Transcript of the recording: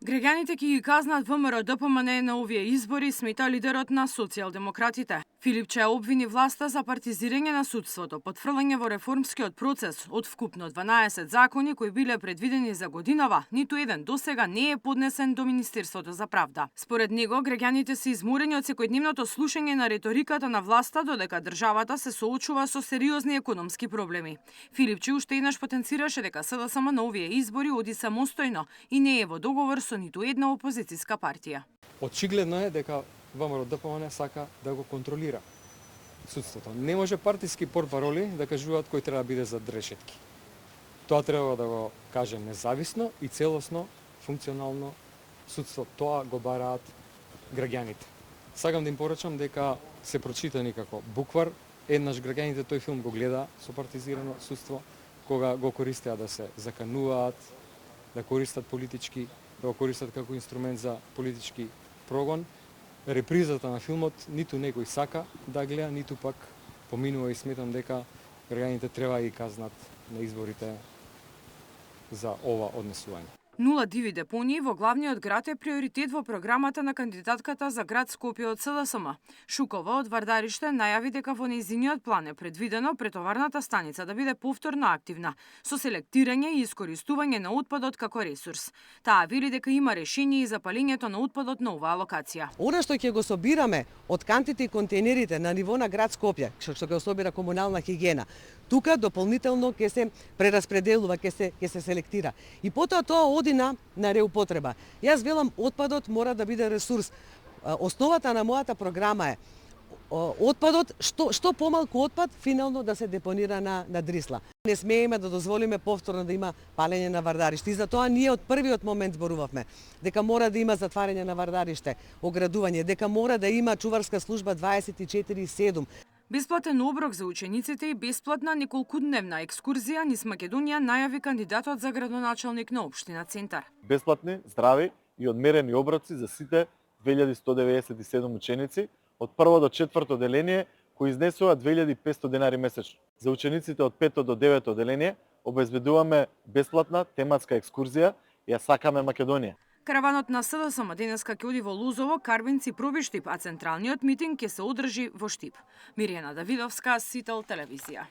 Граѓаните ќе ги казнат ВМРО-ДПМН на овие избори, смета лидерот на социјалдемократите. Филипче обвини власта за партизирање на судството, потфрлање во реформскиот процес од вкупно 12 закони кои биле предвидени за годинава, ниту еден досега не е поднесен до Министерството за правда. Според него, граѓаните се изморени од секојдневното слушање на риториката на власта, додека државата се соочува со сериозни економски проблеми. Филипче уште еднаш потенцираше дека СДСМ на овие избори оди самостојно и не е во договор со ниту една опозицијска партија. Очигледно е дека ВМРО-ДПМН сака да го контролира судството. Не може партиски портпароли да кажуваат кој треба да биде за решетки. Тоа треба да го каже независно и целосно, функционално судство. Тоа го бараат граѓаните. Сакам да им порачам дека се прочитани како буквар. Еднаш граѓаните тој филм го гледа со партизирано судство, кога го користеа да се закануваат, да користат политички, да го користат како инструмент за политички прогон. Репризата на филмот ниту некој сака да гледа, ниту пак поминува и сметам дека граѓаните треба да ги казнат на изборите за ова однесување. Нула диви депонии во главниот град е приоритет во програмата на кандидатката за град Скопје од СДСМ. Шукова од Вардариште најави дека во нејзиниот план е предвидено претоварната станица да биде повторно активна, со селектирање и искористување на отпадот како ресурс. Таа вели дека има решение и за палењето на отпадот на оваа локација. Она што ќе го собираме од кантите и контейнерите на ниво на град Скопје, што ќе собира комунална хигиена, тука дополнително ќе се прераспределува, ќе се селектира. И потоа тоа оди на реупотреба. Јас велам, отпадот мора да биде ресурс. Основата на мојата програма е отпадот, што помалку отпад финално да се депонира на Дрисла. Не смееме да дозволиме повторно да има палење на Вардариште. И затоа ние од првиот момент зборувавме дека мора да има затварање на Вардариште, оградување, дека мора да има чуварска служба 24/7. Бесплатен оброк за учениците и бесплатна неколкудневна екскурзија низ Македонија најави кандидатот за градоначалник на општина Центар. Бесплатни, здрави и одмерени оброци за сите 2197 ученици од прво до четврто оделение, кои изнесува 2500 денари месечно. За учениците од 5 до 9 оделение обезбедуваме бесплатна тематска екскурзија Ја сакаме Македонија. Караванот на СДСМ денеска ќе оди во Лозово, Карвинци, Пробиштип, а централниот митинг ќе се одржи во Штип. Мирјана Давидовска, Сител телевизија.